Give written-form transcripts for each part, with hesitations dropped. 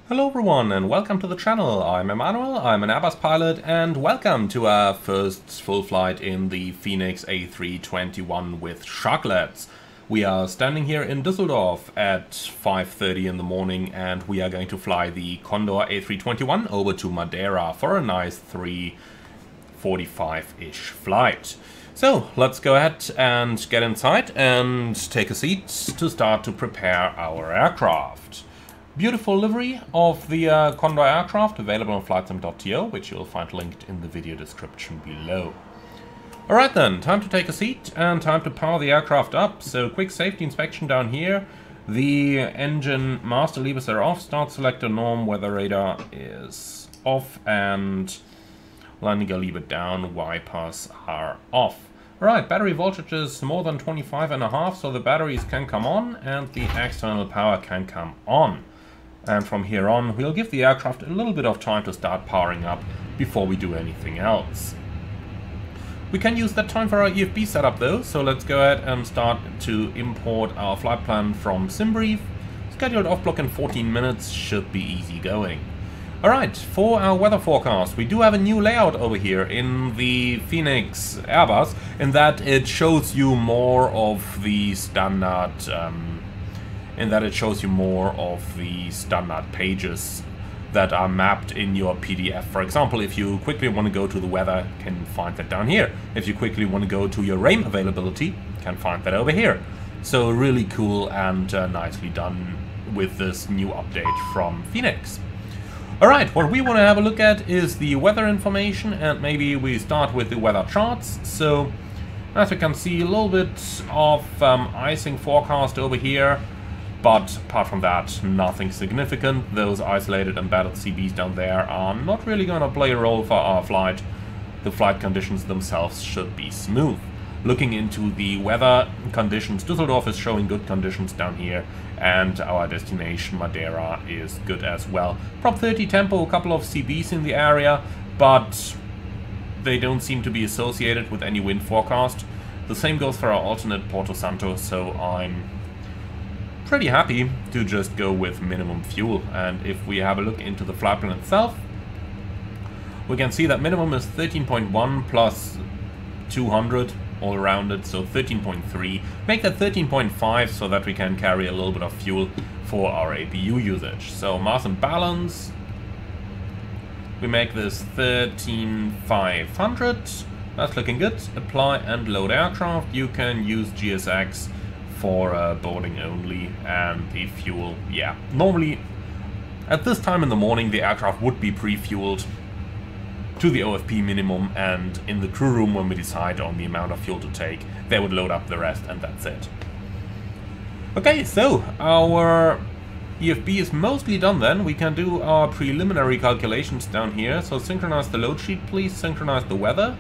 Hello everyone and welcome to the channel. I'm Emmanuel, I'm an Airbus pilot, and welcome to our first full flight in the Fenix A321 with sharklets. We are standing here in Düsseldorf at 5:30 in the morning and we are going to fly the Condor A321 over to Madeira for a nice 3:45-ish flight. So let's go ahead and get inside and take a seat to start to prepare our aircraft. Beautiful livery of the Condor aircraft available on flightsim.to, which you'll find linked in the video description below. Alright then, time to take a seat and time to power the aircraft up. So quick safety inspection down here. The engine master levers are off, start selector norm, weather radar is off, and landing gear lever down, wipers are off. Alright, battery voltage is more than 25.5, so the batteries can come on and the external power can come on. And from here on, we'll give the aircraft a little bit of time to start powering up before we do anything else. We can use that time for our EFB setup though, so let's go ahead and start to import our flight plan from SimBrief. Scheduled off block in 14 minutes, should be easy going. Alright, for our weather forecast, we do have a new layout over here in the Fenix Airbus, in that it shows you more of the standard pages that are mapped in your PDF. For example, if you quickly want to go to the weather, you can find that down here. If you quickly want to go to your rain availability, you can find that over here. So really cool and nicely done with this new update from Fenix. Alright, what we want to have a look at is the weather information, and maybe we start with the weather charts. So as we can see, a little bit of icing forecast over here. But apart from that, nothing significant. Those isolated embedded CBs down there are not really going to play a role for our flight. The flight conditions themselves should be smooth. Looking into the weather conditions, Düsseldorf is showing good conditions down here, and our destination Madeira is good as well. Prop 30 tempo, a couple of CBs in the area, but they don't seem to be associated with any wind forecast. The same goes for our alternate Porto Santo, so I'm pretty happy to just go with minimum fuel. And if we have a look into the flight plan itself, we can see that minimum is 13.1 plus 200 all rounded, so 13.3. Make that 13.5 so that we can carry a little bit of fuel for our APU usage. So mass and balance, we make this 13,500. That's looking good. Apply and load aircraft. You can use GSX for boarding only, and the fuel, yeah. Normally, at this time in the morning, the aircraft would be pre-fueled to the OFP minimum, and in the crew room, when we decide on the amount of fuel to take, they would load up the rest, and that's it. Okay, so our EFB is mostly done then. We can do our preliminary calculations down here. So synchronize the load sheet, please. Synchronize the weather.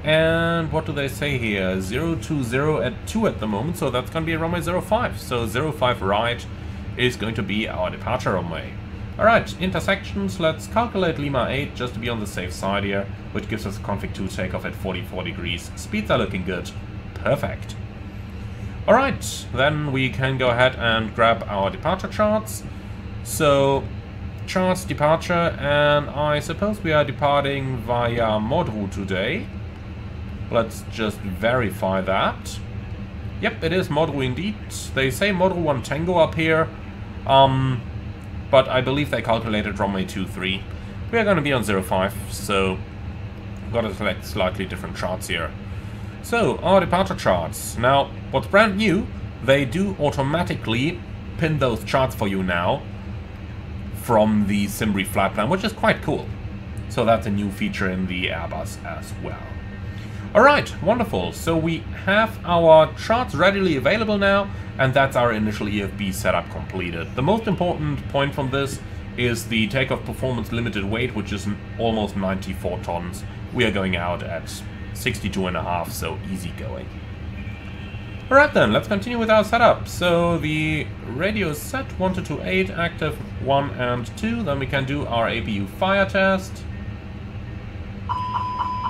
And what do they say here? 020 at 2 at the moment, so that's going to be a runway 05. So 05 right is going to be our departure runway. Alright, intersections, let's calculate Lima 8 just to be on the safe side here, which gives us a config 2 takeoff at 44 degrees. Speeds are looking good. Perfect. Alright, then we can go ahead and grab our departure charts. So, charts, departure, and I suppose we are departing via Modrow today. Let's just verify that. Yep, it is Modrow indeed. They say Modrow 1 Tango up here, but I believe they calculated runway 23. We are going to be on 05, so I've got to select slightly different charts here. So, our departure charts. Now, what's brand new, they do automatically pin those charts for you now from the SimBrief flight plan, which is quite cool. So that's a new feature in the Airbus as well. Alright, wonderful. So we have our charts readily available now, and that's our initial EFB setup completed. The most important point from this is the takeoff performance limited weight, which is almost 94 tons. We are going out at 62.5, so easy going. Alright then, let's continue with our setup. So the radio is set, 1228, active 1 and 2. Then we can do our APU fire test.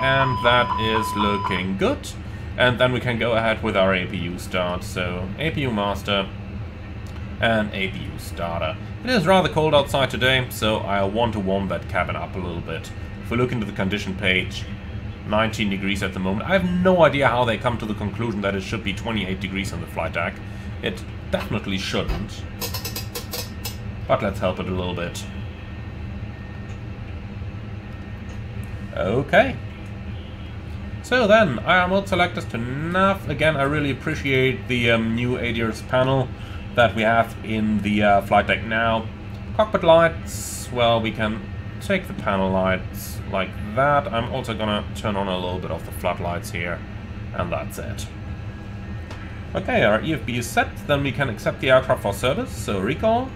And that is looking good. And then we can go ahead with our APU start. So APU master, and APU starter. It is rather cold outside today, so I want to warm that cabin up a little bit. If we look into the condition page, 19 degrees at the moment. I have no idea how they come to the conclusion that it should be 28 degrees on the flight deck. It definitely shouldn't. But let's help it a little bit. Okay. So then, IR mode selectors to nav. Again, I really appreciate the new ADRS panel that we have in the flight deck now. Cockpit lights, well, we can take the panel lights like that. I'm also gonna turn on a little bit of the floodlights here, and that's it. Okay, our EFB is set, then we can accept the aircraft for service, so recall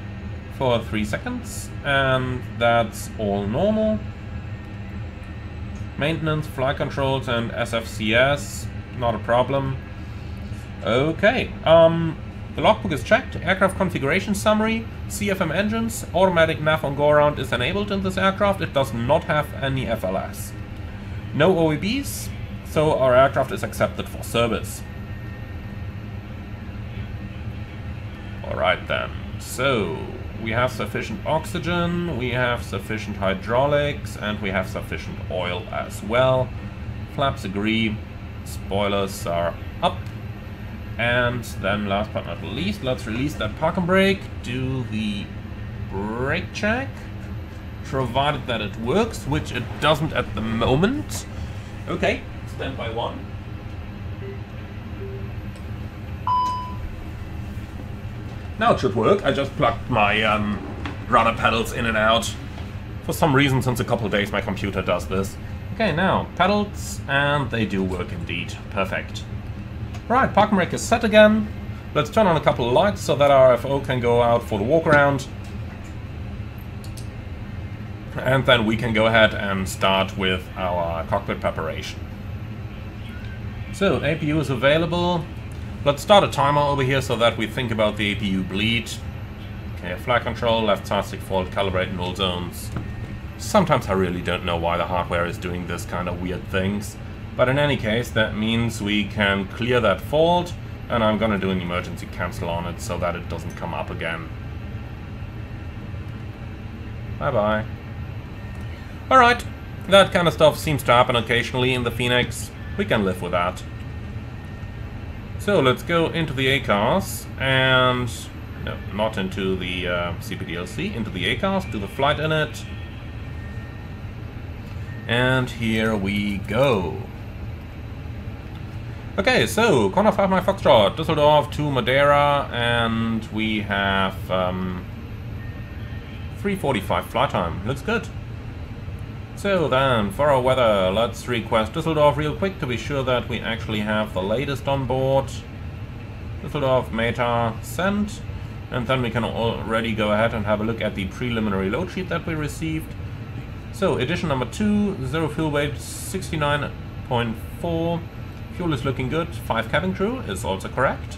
for 3 seconds, and that's all normal. Maintenance, flight controls, and SFCS, not a problem. Okay, the logbook is checked, aircraft configuration summary, CFM engines, automatic nav on go-around is enabled in this aircraft, it does not have any FLS. No OEBs, so our aircraft is accepted for service. Alright then, so we have sufficient oxygen, we have sufficient hydraulics, and we have sufficient oil as well. Flaps agree, spoilers are up. And then last but not least, let's release that parking brake, do the brake check, provided that it works, which it doesn't at the moment. Okay, standby 1. Now it should work. I just plugged my rudder pedals in and out. For some reason, since a couple of days, my computer does this. Okay, now pedals, and they do work indeed. Perfect. Right, parking brake is set again. Let's turn on a couple of lights so that our FO can go out for the walk around. And then we can go ahead and start with our cockpit preparation. So, APU is available. Let's start a timer over here so that we think about the APU bleed. Okay, flight control, left side stick fault, calibrate in all zones. Sometimes I really don't know why the hardware is doing this kind of weird things. But in any case, that means we can clear that fault, and I'm gonna do an emergency cancel on it so that it doesn't come up again. Bye-bye. Alright, that kind of stuff seems to happen occasionally in the Fenix. We can live with that. So let's go into the ACARS, and... no, not into the CPDLC, into the ACARS, do the flight in it. And here we go. Okay, so, Connor 5 my Foxtrot, Düsseldorf to Madeira, and we have 3:45 flight time. Looks good. So then, for our weather, let's request Düsseldorf real quick to be sure that we actually have the latest on board. Düsseldorf, Meta, send. And then we can already go ahead and have a look at the preliminary load sheet that we received. So, edition number 2, 0 fuel weight, 69.4. Fuel is looking good. 5 cabin crew is also correct.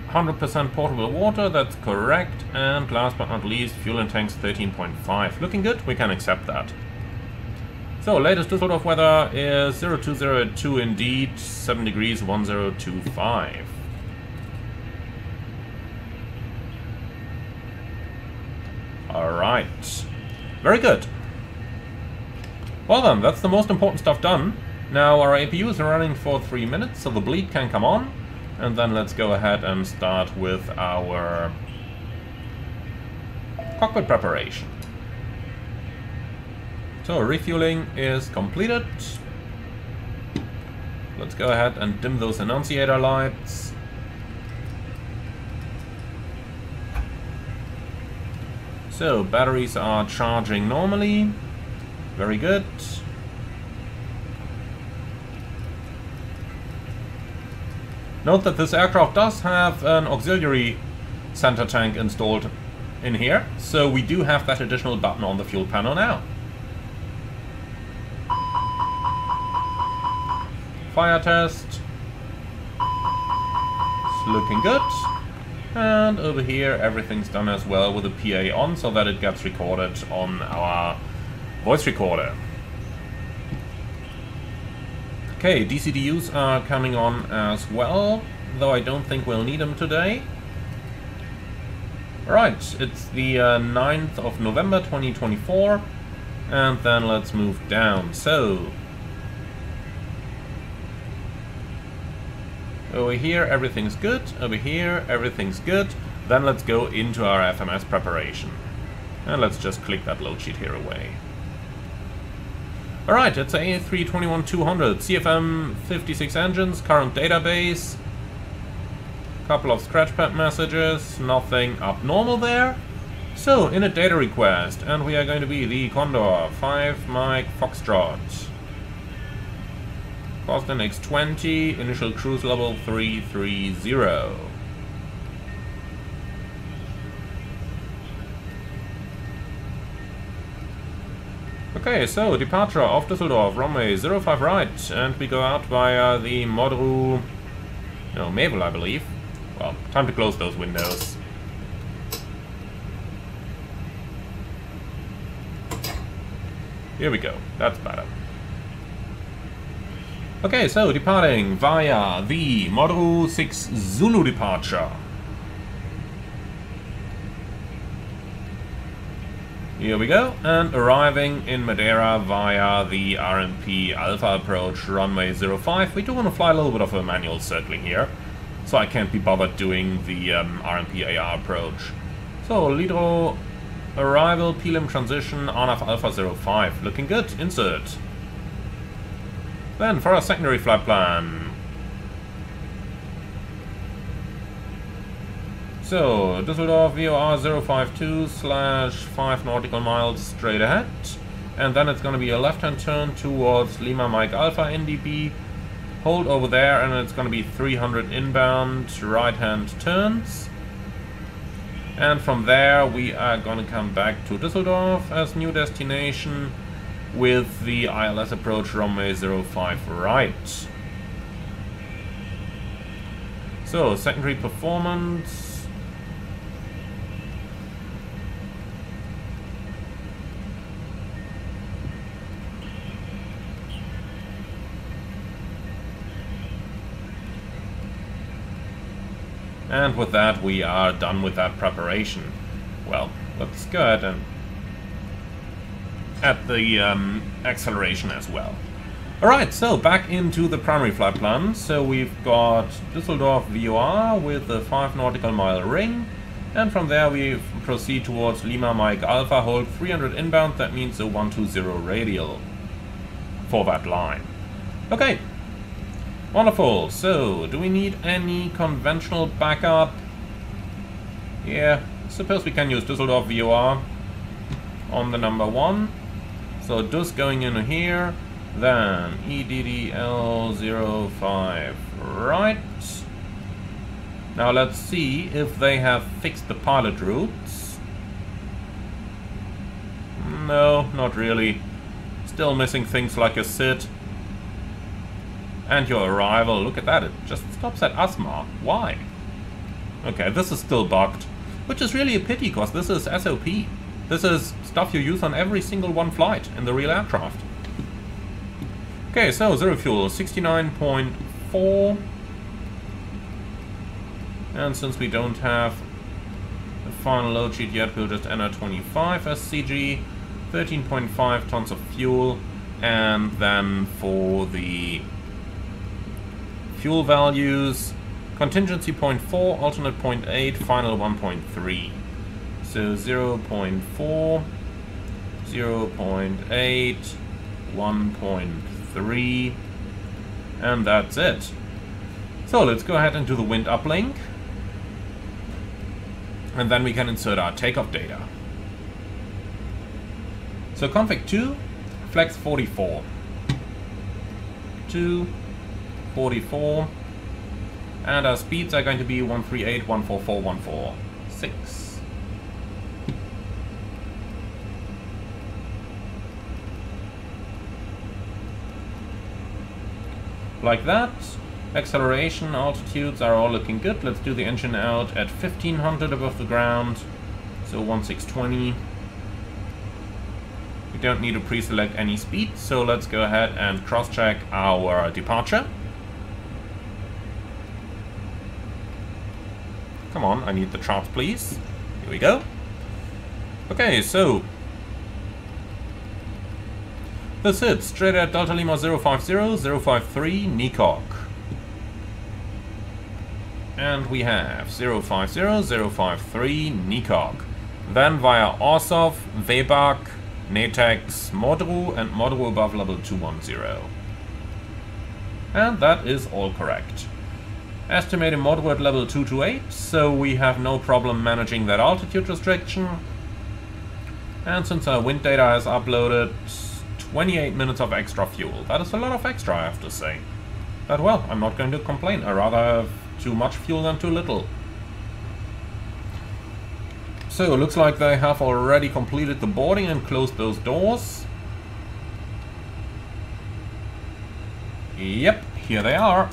100% portable water, that's correct. And last but not least, fuel in tanks 13.5. Looking good, we can accept that. So, latest Düsseldorf weather is 0202 indeed, 7 degrees 1025. Alright. Very good. Well then, that's the most important stuff done. Now our APU is running for 3 minutes, so the bleed can come on. And then let's go ahead and start with our cockpit preparation. So refueling is completed. Let's go ahead and dim those annunciator lights. So batteries are charging normally. Very good. Note that this aircraft does have an auxiliary center tank installed in here, so we do have that additional button on the fuel panel now. Fire test. It's looking good. And over here everything's done as well with the PA on so that it gets recorded on our voice recorder. Okay, DCDUs are coming on as well, though I don't think we'll need them today. Right, it's the 9th of November 2024, and then let's move down. So, over here everything's good, over here everything's good. Then let's go into our FMS preparation. And let's just click that load sheet here away. Alright, it's a A321-200, CFM 56 engines, current database. Couple of scratchpad messages, nothing abnormal there. So, in a data request, and we are going to be the Condor 5 Mike Foxtrot. Boston X20, initial cruise level 330. Okay, so departure of Düsseldorf, runway 05 right, and we go out via the Madeira, no, Mayville, I believe. Well, time to close those windows. Here we go, that's better. Okay, so departing via the Madeira 6 Zulu departure. Here we go, and arriving in Madeira via the RMP Alpha approach, runway 05. We do want to fly a little bit of a manual circling here, so I can't be bothered doing the RMP AR approach. So, Lido arrival, PLM transition, RNAV Alpha 05. Looking good, insert. Then, for our secondary flight plan. So, Düsseldorf VOR 052/5 nautical miles straight ahead. And then it's going to be a left-hand turn towards Lima Mike Alpha NDB. Hold over there, and it's going to be 300 inbound right-hand turns. And from there, we are going to come back to Düsseldorf as new destination with the ILS approach runway 05 right. So, secondary performance. And with that, we are done with that preparation. Well, let's go ahead and add the acceleration as well. Alright, so back into the primary flight plan. So we've got Düsseldorf VOR with a 5 nautical mile ring. And from there we proceed towards Lima Mike Alpha, hold 300 inbound. That means a 120 radial for that line. Okay. Wonderful. So, do we need any conventional backup? Yeah, suppose we can use Düsseldorf VOR on the number 1. So, Dus going in here, then EDDL05 right. Now let's see if they have fixed the pilot routes. No, not really. Still missing things like a sit. And your arrival, look at that, it just stops at Asma. Why? Okay, this is still bugged. Which is really a pity, because this is SOP. This is stuff you use on every single one flight in the real aircraft. Okay, so zero fuel, 69.4. And since we don't have the final load sheet yet, we'll just enter 25 as CG, 13.5 tons of fuel, and then for the fuel values, contingency 0.4, alternate 0.8, final 1.3. So 0.4, 0.8, 1.3, and that's it. So let's go ahead and do the wind uplink, and then we can insert our takeoff data. So config 2, flex 44, 2, 44, and our speeds are going to be 138, 144, 146. Like that. Acceleration, altitudes are all looking good. Let's do the engine out at 1500 above the ground, so 1620. We don't need to pre-select any speed, so let's go ahead and cross-check our departure. Come on, I need the charts, please. Here we go. Okay, so that's it. Straight at Delta Lima 050, 053, NECOG. And we have 050, 053, NECOG. Then via Orsov, Webak, Natex, Modru, and Modru above level 210. And that is all correct. Estimated Modru at level 228, so we have no problem managing that altitude restriction. And since our wind data has uploaded, 28 minutes of extra fuel. That is a lot of extra, I have to say. But well, I'm not going to complain. I rather have too much fuel than too little. So, it looks like they have already completed the boarding and closed those doors. Yep, here they are.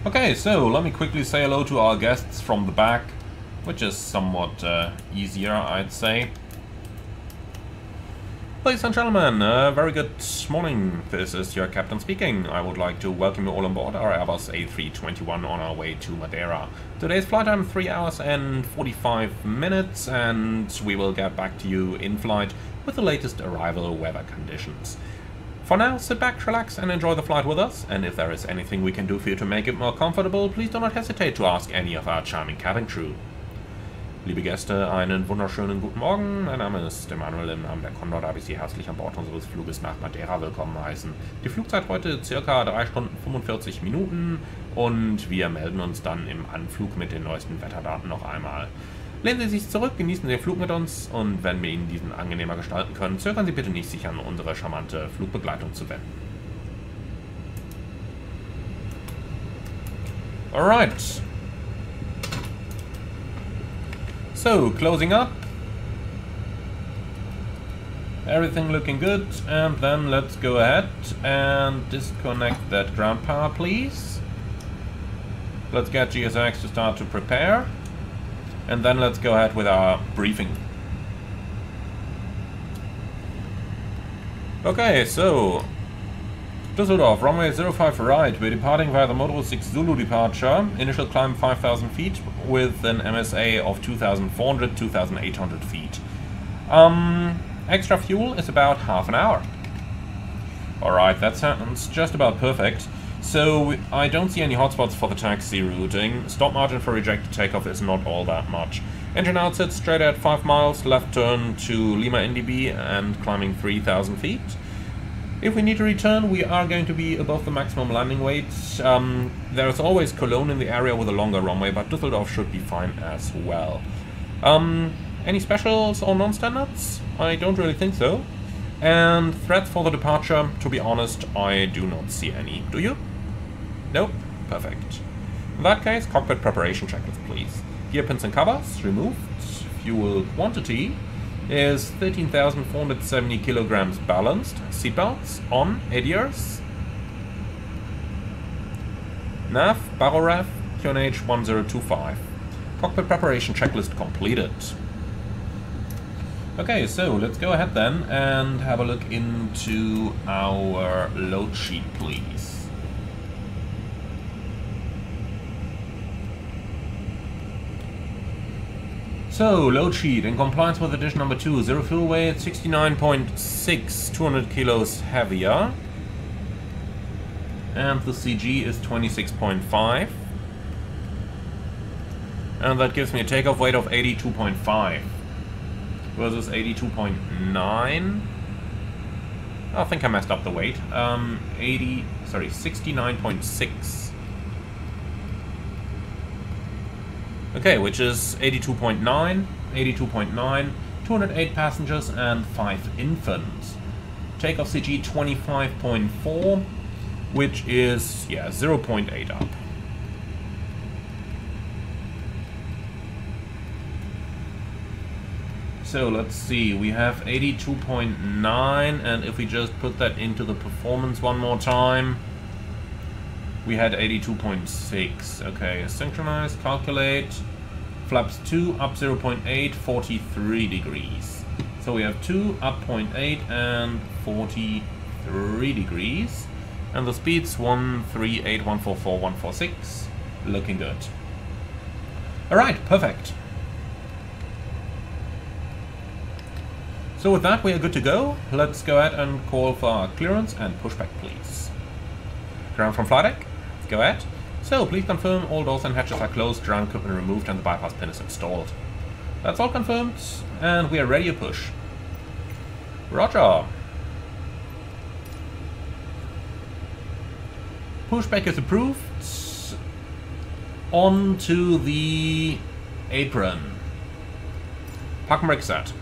Okay, so let me quickly say hello to our guests from the back, which is somewhat easier, I'd say. Ladies and gentlemen, very good morning. This is your captain speaking. I would like to welcome you all on board our Airbus A321 on our way to Madeira. Today's flight time 3 hours and 45 minutes, and we will get back to you in flight with the latest arrival weather conditions. For now, sit back, relax and enjoy the flight with us, and if there is anything we can do for you to make it more comfortable, please do not hesitate to ask any of our charming cabin crew. Liebe Gäste, einen wunderschönen guten Morgen. Mein Name ist Emanuel. Im Namen der Condor darf ich Sie herzlich an Bord unseres Fluges nach Madeira willkommen heißen. Die Flugzeit heute ca. 3 Stunden 45 Minuten und wir melden uns dann im Anflug mit den neuesten Wetterdaten noch einmal. Lehnen Sie sich zurück, genießen Sie den Flug mit uns und wenn wir Ihnen diesen angenehmer gestalten können, zögern Sie bitte nicht, sich an unsere charmante Flugbegleitung zu wenden. Alright. So, closing up. Everything looking good, and then let's go ahead and disconnect that ground power, please. Let's get GSX to start to prepare, and then let's go ahead with our briefing. Okay, so Düsseldorf, runway 05 right, we're departing via the Model 6 Zulu departure, initial climb 5,000 feet with an MSA of 2,400, 2,800 feet. Extra fuel is about half an hour. Alright, that sounds just about perfect. So I don't see any hotspots for the taxi routing. Stop margin for rejected takeoff is not all that much. Engine outset straight at 5 miles, left turn to Lima NDB and climbing 3,000 feet. If we need to return, we are going to be above the maximum landing weight. There is always Cologne in the area with a longer runway, but Düsseldorf should be fine as well. Any specials or non-standards? I don't really think so. And threats for the departure, to be honest, I do not see any. Do you? Nope. Perfect. In that case, cockpit preparation checklist, please. Gear pins and covers removed. Fuel quantity is 13,470 kilograms balanced. Seatbelts on, ADRs. Nav, Baroref, QNH 1025. Cockpit preparation checklist completed. Okay, so let's go ahead then and have a look into our load sheet, please. So, load sheet, in compliance with edition number 2, zero fuel weight, 69.6, 200 kilos heavier. And the CG is 26.5. And that gives me a takeoff weight of 82.5 versus 82.9. I think I messed up the weight. 69.6. Okay, which is 82.9, 208 passengers and 5 infants. Takeoff CG 25.4, which is, yeah, 0.8 up. So let's see, we have 82.9, and if we just put that into the performance one more time, we had 82.6. Okay, synchronize, calculate. Flaps 2 up 0.8, 43 degrees. So we have 2, up 0.8 and 43 degrees. And the speed's 138, 144, 146. Looking good. Alright, perfect. So with that we are good to go. Let's go ahead and call for our clearance and pushback please. Ground from flight deck. Go ahead. So please confirm all doors and hatches are closed, ground equipment removed and the bypass pin is installed. That's all confirmed and we are ready to push. Roger. Pushback is approved. On to the apron. Park and brake set.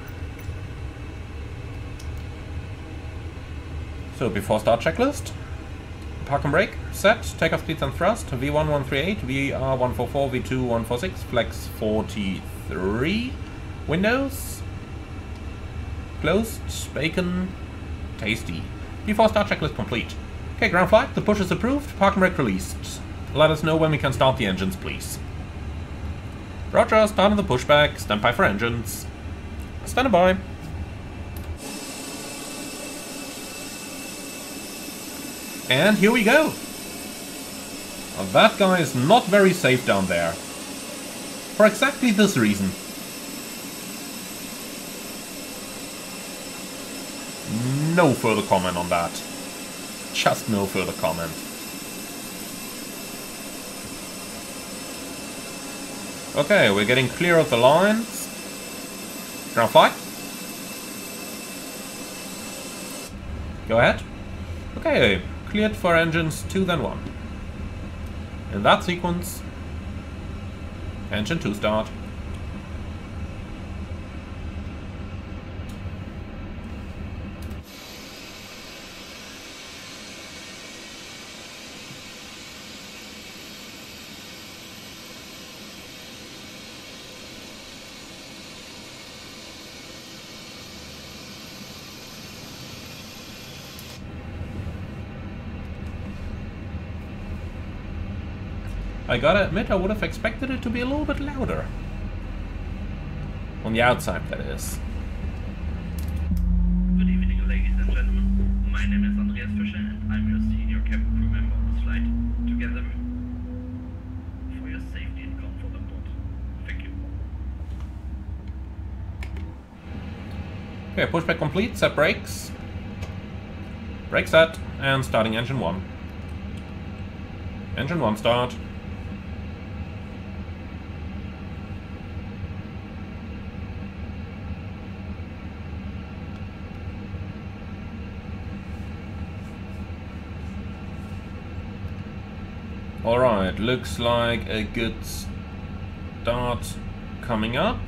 So before start checklist. Park and brake set. Takeoff speeds and thrust. V1 138, VR 144, V2 146, flex 43. Windows. Closed. Bacon. Tasty. Before start checklist complete. Okay, ground flight. The push is approved. Park and brake released. Let us know when we can start the engines, please. Roger, starting the pushback. Stand by for engines. Stand by. And here we go. Well, that guy is not very safe down there. For exactly this reason. No further comment on that. Just no further comment. Okay, we're getting clear of the lines. Ground flight. Go ahead. Okay, cleared for engines 2 then 1. In that sequence, engine 2 start. I gotta admit, I would have expected it to be a little bit louder. On the outside, that is. Good evening, ladies and gentlemen. My name is Andreas Fischer and I'm your senior cabin crew member on this flight. Together for your safety and comfort aboard. Thank you. Okay, pushback complete, set brakes. Brake set, and starting engine 1. Engine 1 start. Alright, looks like a good start coming up.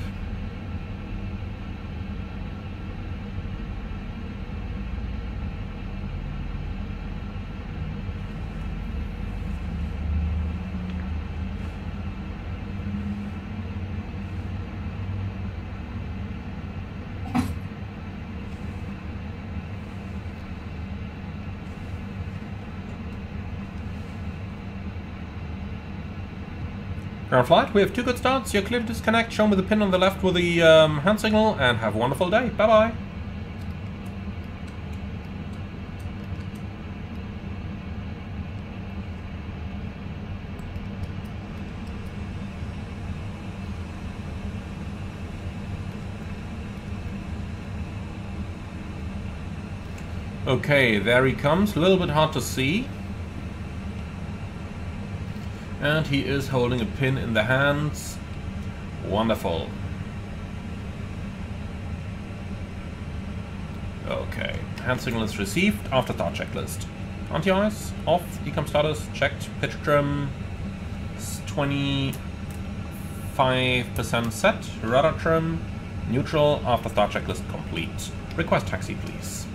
Ground flight, we have 2 good starts. You're clear to disconnect. Show me the pin on the left with the hand signal and have a wonderful day. Bye-bye. Okay, there he comes. A little bit hard to see. And he is holding a pin in the hands. Wonderful. Okay, hand signal is received after start checklist. Anti-ice, off, decom status, checked, pitch trim, 25% set, rudder trim, neutral, after start checklist complete. Request taxi, please.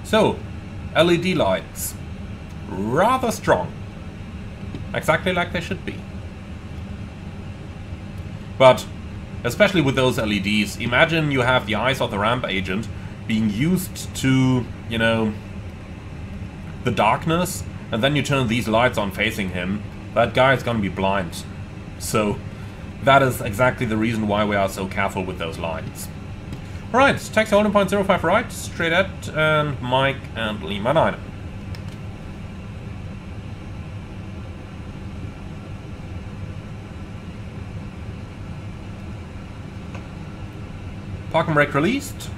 So, LED lights. Rather strong. Exactly like they should be. But, especially with those LEDs, imagine you have the eyes of the ramp agent being used to, you know, the darkness, and then you turn these lights on facing him. That guy is gonna be blind. So, that is exactly the reason why we are so careful with those lines. Alright, taxi holding point 05 right, straight at, and Mike and Lima 9. Parking brake released.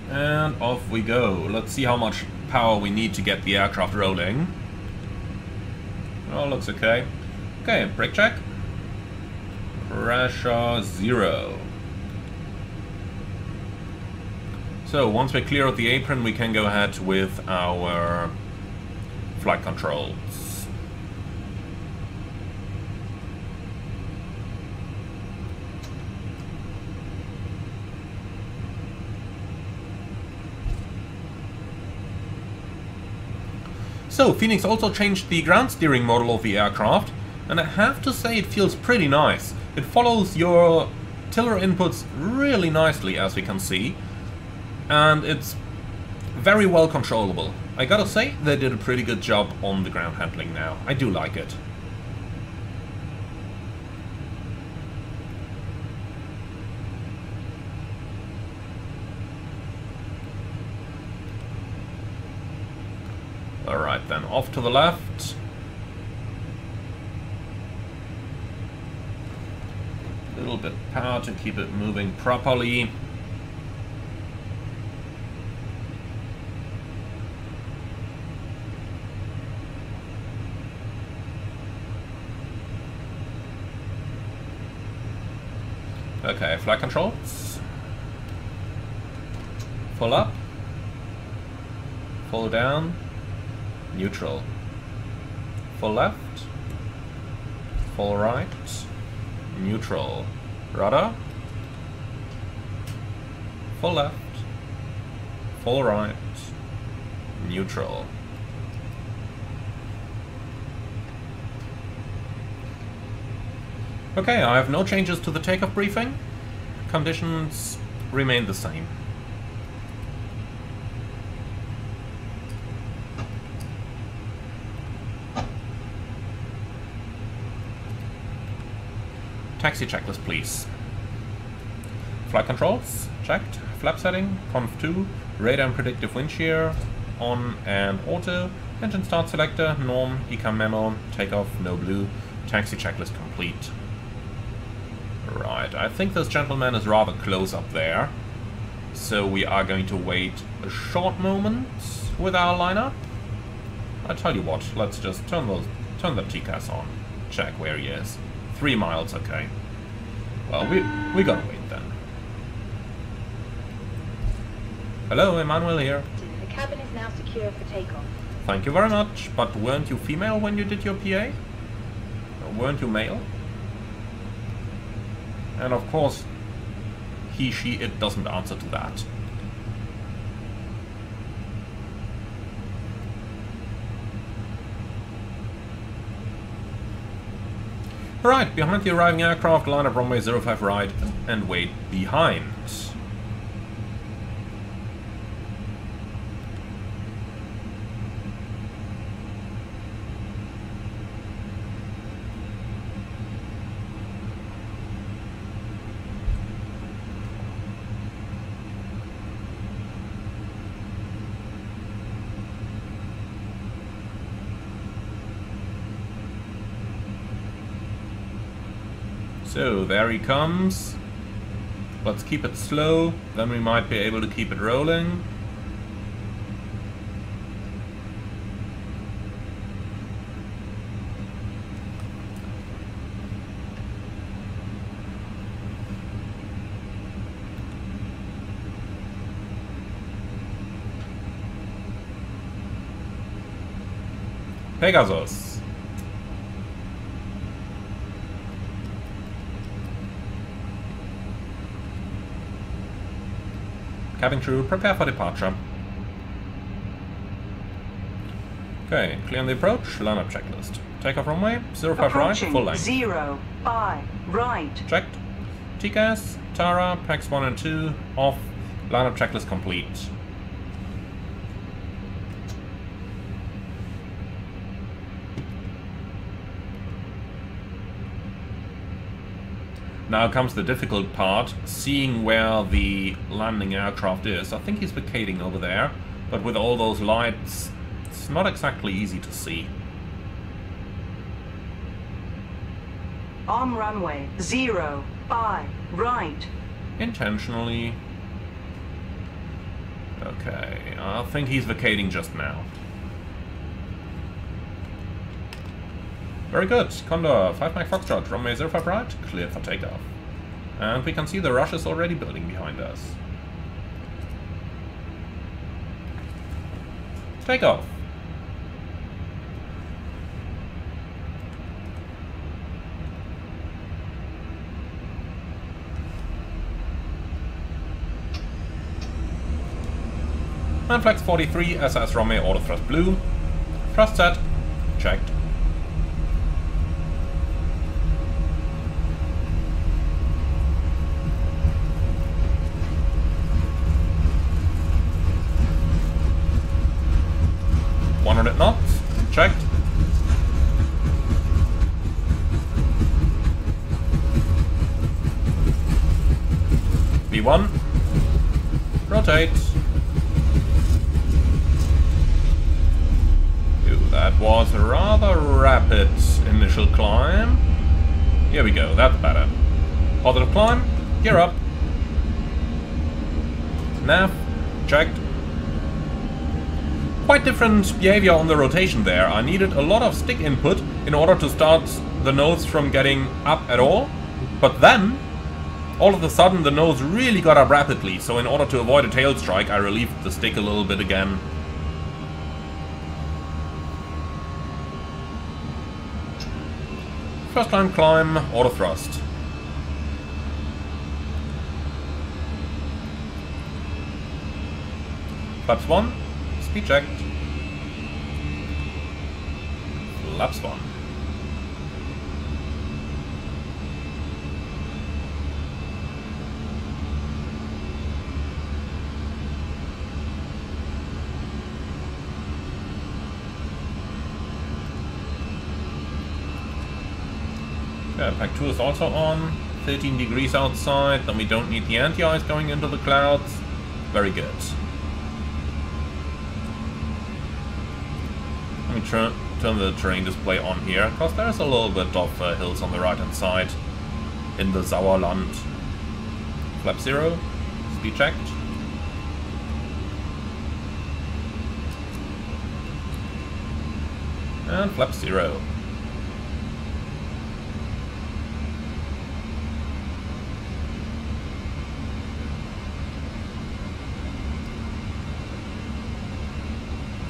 And off we go. Let's see how much power we need to get the aircraft rolling. Oh, looks okay. Okay, brake check. Pressure 0. So once we're clear of the apron, we can go ahead with our flight controls. So, Fenix also changed the ground steering model of the aircraft, and I have to say it feels pretty nice. It follows your tiller inputs really nicely, as we can see, and it's very well controllable. I gotta say, they did a pretty good job on the ground handling now. I do like it. Alright then, off to the left. A little bit of power to keep it moving properly. Okay, flight controls. Full up. Full down. Neutral. Full left. Full right. Neutral. Rudder. Full left. Full right. Neutral. Okay, I have no changes to the takeoff briefing. Conditions remain the same. Taxi checklist, please. Flight controls, checked. Flap setting, conf 2. Radar and predictive wind shear, on and auto. Engine start selector, norm, ECAM memo, takeoff, no blue. Taxi checklist complete. Right, I think this gentleman is rather close up there. So we are going to wait a short moment with our lineup. I tell you what, let's just turn the TCAS on. Check where he is. 3 miles, okay. Well, we gotta wait then. Hello, Emmanuel here. The cabin is now secure for takeoff. Thank you very much, but weren't you female when you did your PA? Or weren't you male? And of course, he, she, it doesn't answer to that. Right, behind the arriving aircraft, line up runway 05 right and wait behind. So, there he comes. Let's keep it slow, then we might be able to keep it rolling. Pegasus. Cabin crew, prepare for departure. Okay, clear on the approach, lineup checklist. Takeoff runway, 05 right, full length. 05 right. Checked. TCAS, Tara, PAX 1 and 2, off. Lineup checklist complete. Now comes the difficult part, seeing where the landing aircraft is. I think he's vacating over there, but with all those lights, it's not exactly easy to see. On runway 05, right. Intentionally. Okay, I think he's vacating just now. Very good. Condor, 5 Mike Foxtrot, runway 05 right, cleared for takeoff. And we can see the rush is already building behind us. Takeoff. And flex 43, SS runway, auto thrust blue. Thrust set, checked. Knots, checked. V1, rotate. Ooh, that was a rather rapid initial climb. Here we go, that's better. Positive climb, gear up. Nav, checked. Quite different behavior on the rotation there. I needed a lot of stick input in order to start the nose from getting up at all. But then, all of a sudden, the nose really got up rapidly. So in order to avoid a tail strike, I relieved the stick a little bit again. First time climb, auto thrust. Flaps 1. Speed checked. Flaps 1. Yeah, pack 2 is also on. 13 degrees outside, then we don't need the anti-ice going into the clouds. Very good. Let me turn the terrain display on here, because there's a little bit of hills on the right hand side in the Sauerland. Flap 0, speed checked. And flap 0.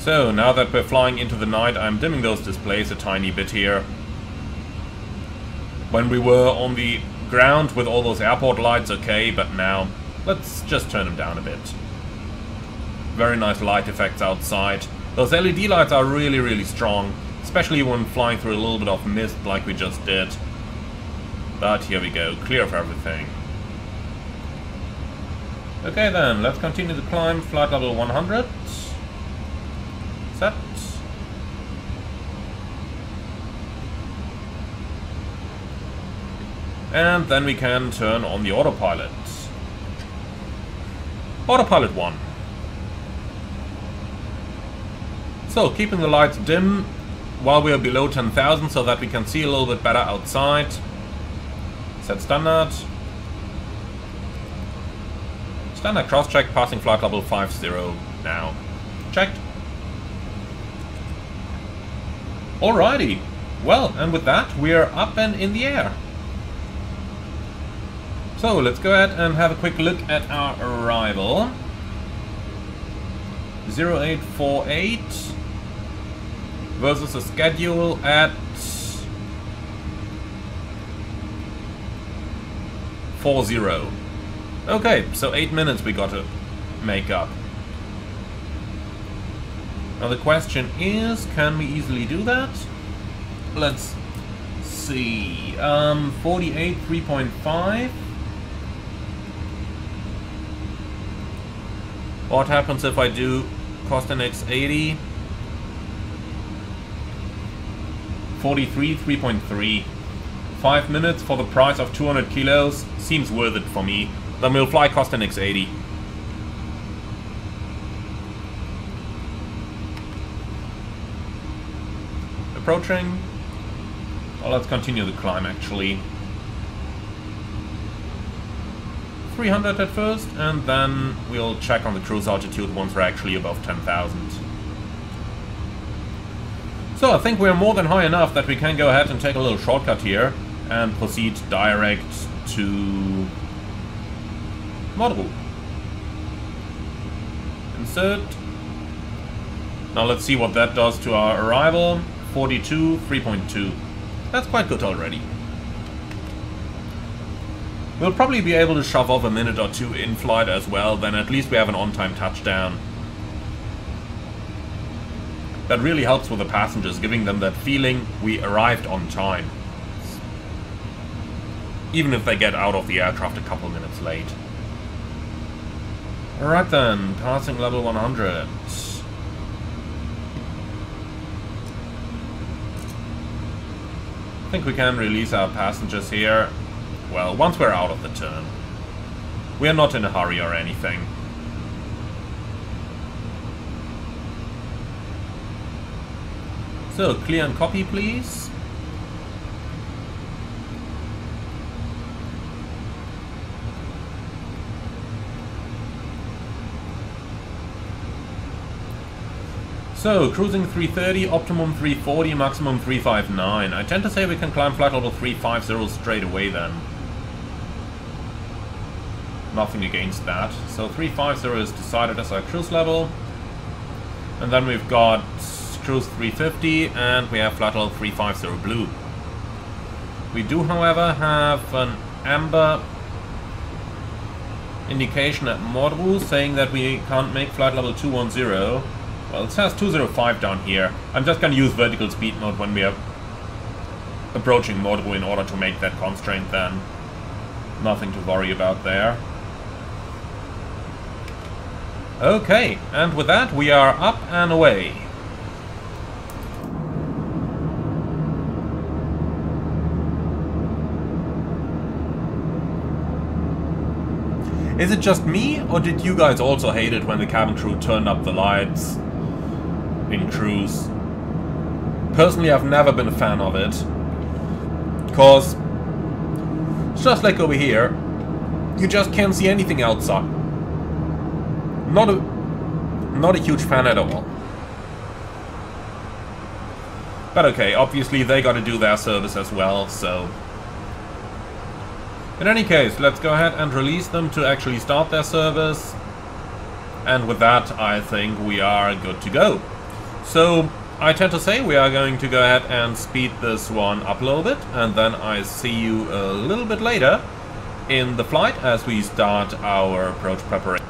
So, now that we're flying into the night, I'm dimming those displays a tiny bit here. When we were on the ground with all those airport lights, okay, but now, let's just turn them down a bit. Very nice light effects outside. Those LED lights are really, really strong, especially when flying through a little bit of mist like we just did. But here we go, clear of everything. Okay then, let's continue the climb, flight level 100. Set. And then we can turn on the autopilot. Autopilot 1. So, keeping the lights dim while we are below 10,000 so that we can see a little bit better outside. Set standard. Standard cross-check, passing flight level 50 now. Checked. Alrighty, well, and with that, we're up and in the air. So, let's go ahead and have a quick look at our arrival. 0848 versus a schedule at 40. Okay, so 8 minutes we got to make up. Now the question is, can we easily do that? Let's see. 48, 3.5. What happens if I do cost an X80? 43, 3.3. 5 minutes for the price of 200 kilos seems worth it for me. Then we'll fly Costa X80. Approaching. Well, let's continue the climb actually. 300 at first, and then we'll check on the cruise altitude once we're actually above 10,000. So I think we're more than high enough that we can go ahead and take a little shortcut here and proceed direct to Madeira. Insert. Now let's see what that does to our arrival. 42, 3.2. That's quite good already. We'll probably be able to shove off a minute or two in flight as well, then at least we have an on-time touchdown. That really helps with the passengers, giving them that feeling we arrived on time. Even if they get out of the aircraft a couple minutes late. Alright then, passing level 100. I think we can release our passengers here. Well, once we're out of the turn. We're not in a hurry or anything. So, clear and copy, please. So, cruising 330, optimum 340, maximum 359. I tend to say we can climb flight level 350 straight away then. Nothing against that. So 350 is decided as our cruise level. And then we've got cruise 350 and we have flight level 350 blue. We do, however, have an amber indication at Madeira saying that we can't make flight level 210. Well, it says 205 down here. I'm just going to use vertical speed mode when we are approaching Madeira in order to make that constraint then. Nothing to worry about there. Okay, and with that we are up and away. Is it just me, or did you guys also hate it when the cabin crew turned up the lights in cruise? Personally, I've never been a fan of it. Because, just like over here, you just can't see anything outside. Not a huge fan at all. But okay, obviously they got to do their service as well, so... In any case, let's go ahead and release them to actually start their service. And with that, I think we are good to go. So, I tend to say we are going to go ahead and speed this one up a little bit, and then I see you a little bit later in the flight as we start our approach preparation.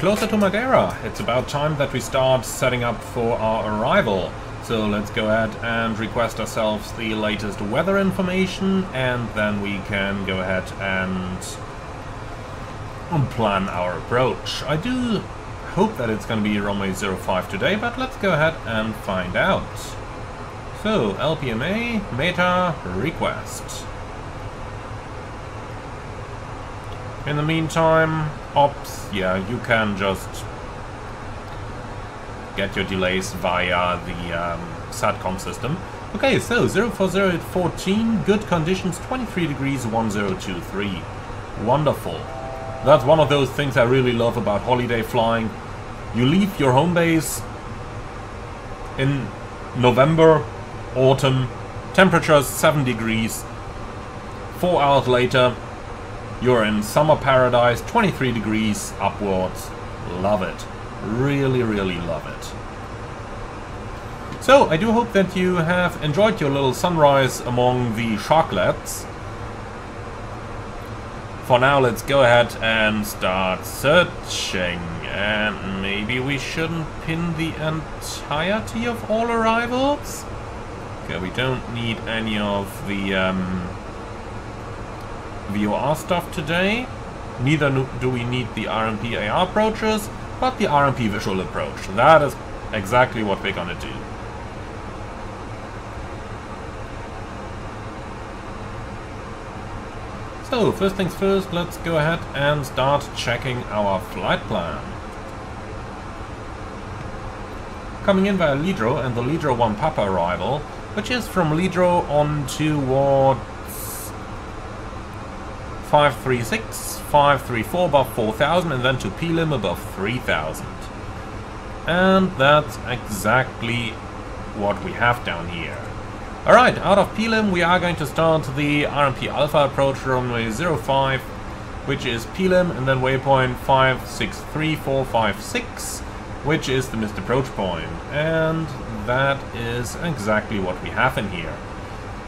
closer to Madeira. It's about time that we start setting up for our arrival. So let's go ahead and request ourselves the latest weather information, and then we can go ahead and plan our approach. I do hope that it's going to be runway 05 today, but let's go ahead and find out. So, LPMA, Meta, request. In the meantime, ops, yeah, you can just get your delays via the SATCOM system. Okay, so 040 at 14, good conditions, 23 degrees, 1023. Wonderful. That's one of those things I really love about holiday flying. You leave your home base in November, autumn, temperatures 7 degrees. 4 hours later, you're in summer paradise, 23 degrees upwards. Love it. Really, really love it. So, I do hope that you have enjoyed your little sunrise among the sharklets. For now, let's go ahead and start searching. And maybe we shouldn't pin the entirety of all arrivals? Okay, we don't need any of the VOR stuff today. Neither do we need the RMP AR approaches, but the RMP visual approach. That is exactly what we're gonna do. So, first things first, let's go ahead and start checking our flight plan. Coming in via Lidro and the Lidro 1 Papa arrival, which is from Lidro on towards 536, 534 above 4000, and then to Pilim above 3000. And that's exactly what we have down here. Alright, out of Pilim we are going to start the RMP Alpha approach runway 05, which is Pilim, and then waypoint 563456, which is the missed approach point. And that is exactly what we have in here.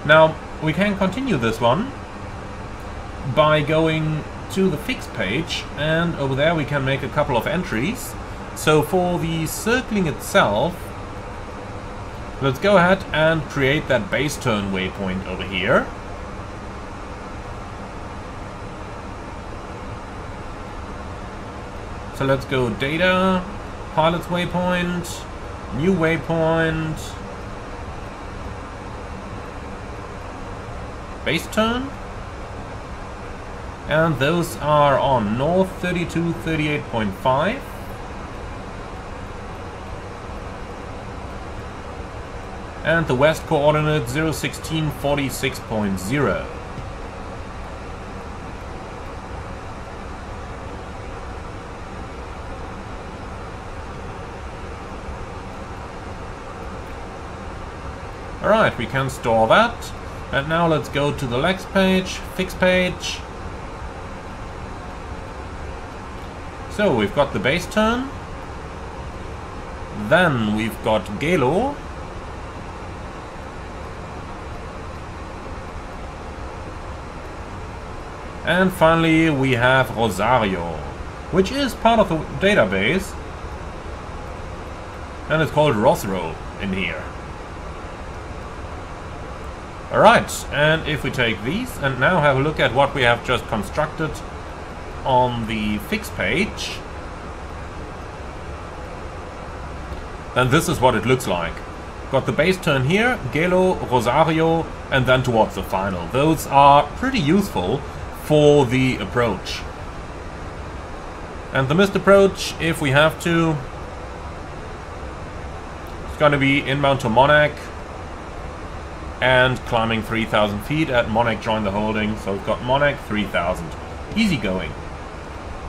Now, we can continue this one by going to the fix page, and over there we can make a couple of entries. So for the circling itself, let's go ahead and create that base turn waypoint over here. So let's go data, pilot's waypoint, new waypoint, base turn. And those are on north 3238.5. And the west coordinate 01646.0. Alright, we can store that. And now let's go to the next page, fix page. So we've got the base turn, then we've got Gelo, and finally we have Rosario, which is part of the database, and it's called Rosro in here. Alright, and if we take these and now have a look at what we have just constructed on the fix page, then this is what it looks like. Got the base turn here, Gelo, Rosario, and then towards the final. Those are pretty useful for the approach. And the missed approach, if we have to, it's going to be inbound to Monarch and climbing 3000 feet at Monarch join the holding. So we've got Monarch 3000. Easy going.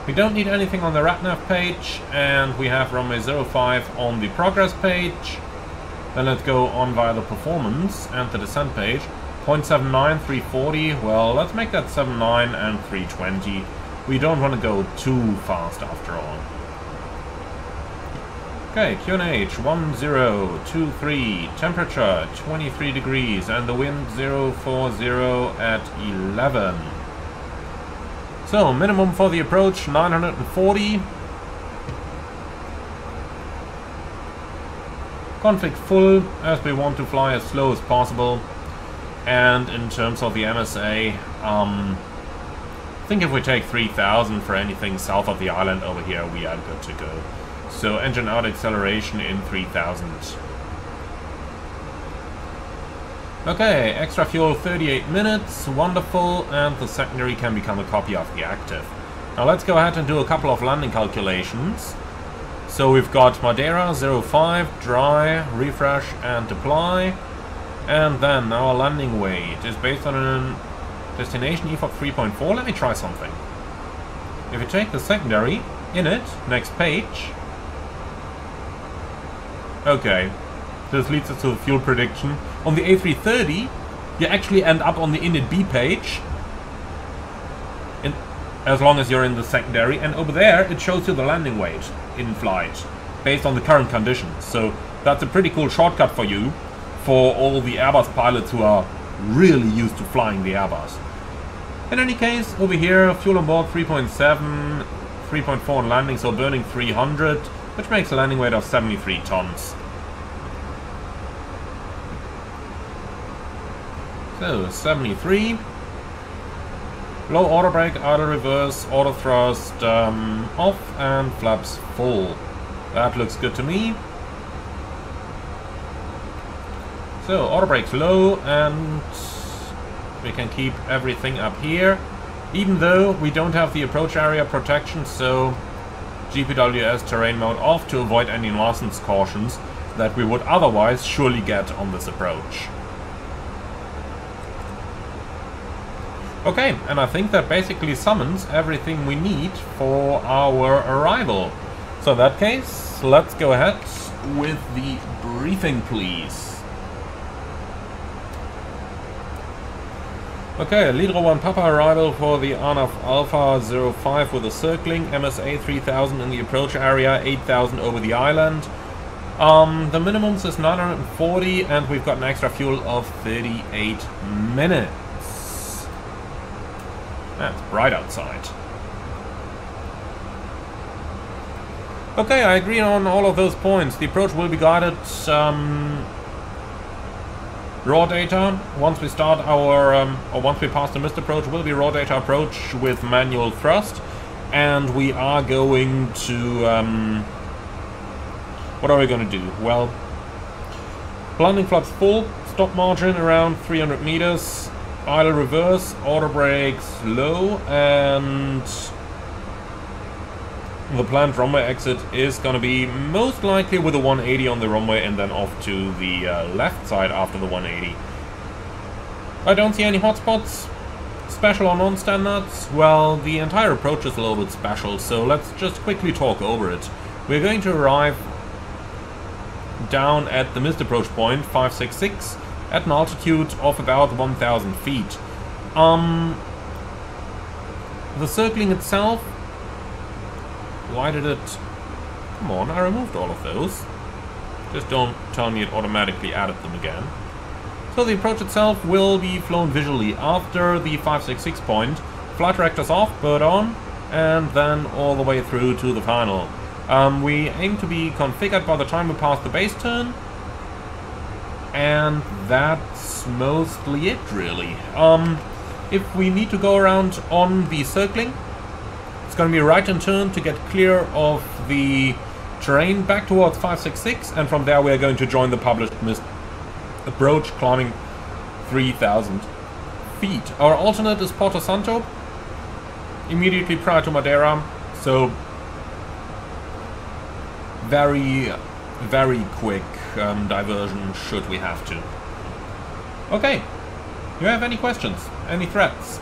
We don't need anything on the RATNAV page, and we have runway 05 on the progress page. Then let's go on via the performance and the descent page. 0.79, 340, well, let's make that 79 and 320. We don't want to go too fast after all. Okay, QNH 1023, temperature 23 degrees, and the wind 040 at 11. So, minimum for the approach 940. config full, as we want to fly as slow as possible. And in terms of the MSA, I think if we take 3000 for anything south of the island over here, we are good to go. So engine out acceleration in 3000. Okay, extra fuel 38 minutes, wonderful, and the secondary can become a copy of the active. Now let's go ahead and do a couple of landing calculations. So we've got Madeira 05, dry, refresh and deploy. And then our landing weight is based on a destination EFOC 3.4. Let me try something. If you take the secondary, in it, next page. Okay, this leads us to the fuel prediction. On the A330, you actually end up on the init B page, as long as you're in the secondary, and over there it shows you the landing weight in flight, based on the current conditions. So that's a pretty cool shortcut for you, for all the Airbus pilots who are really used to flying the Airbus. In any case, over here, fuel on board 3.7, 3.4 on landing, so burning 300, which makes a landing weight of 73 tons. So, 73. Low auto brake, idle reverse, auto thrust off, and flaps full. That looks good to me. So, auto brake's low, and we can keep everything up here. Even though we don't have the approach area protection, so GPWS terrain mode off to avoid any license cautions that we would otherwise surely get on this approach. Okay, and I think that basically summons everything we need for our arrival. So in that case, let's go ahead with the briefing, please. Okay, Lidro 1 Papa arrival for the ANAF Alpha 05 with a circling, MSA 3000 in the approach area, 8000 over the island. The minimums is 940 and we've got an extra fuel of 38 minutes. That's bright outside. Okay, I agree on all of those points. The approach will be guided raw data. Once we start our, or once we pass the missed approach, will be raw data approach with manual thrust. And we are going to, what are we going to do? Well, landing flaps full, stop margin around 300 meters. Idle reverse, auto brakes low, and the planned runway exit is going to be most likely with a 180 on the runway and then off to the left side after the 180. I don't see any hotspots. Special or non-standards? Well, the entire approach is a little bit special, so let's just quickly talk over it. We're going to arrive down at the missed approach point, 566. At an altitude of about 1,000 feet. The circling itself, why did it... Come on, I removed all of those. Just don't tell me it automatically added them again. So the approach itself will be flown visually after the 566 point. Flight directors off, bird on, and then all the way through to the final. We aim to be configured by the time we pass the base turn. And that's mostly it, really. If we need to go around on the circling, it's going to be a right-hand turn to get clear of the terrain back towards 566, and from there we are going to join the published missed approach, climbing 3,000 feet. Our alternate is Porto Santo, immediately prior to Madeira, so very quick diversion should we have to. Okay, you have any questions? Any threats?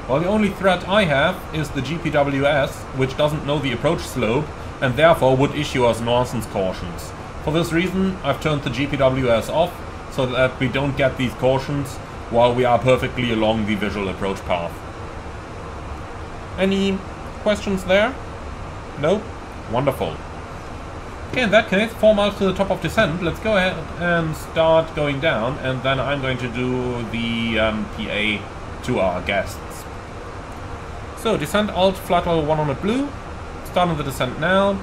Well, the only threat I have is the GPWS, which doesn't know the approach slope and therefore would issue us nuisance cautions. For this reason, I've turned the GPWS off so that we don't get these cautions while we are perfectly along the visual approach path. Any questions there? No? Wonderful. Okay, in that case, 4 miles to the top of descent. Let's go ahead and start going down, and then I'm going to do the PA to our guests. So, descent alt flight level 100 blue. Starting the descent now.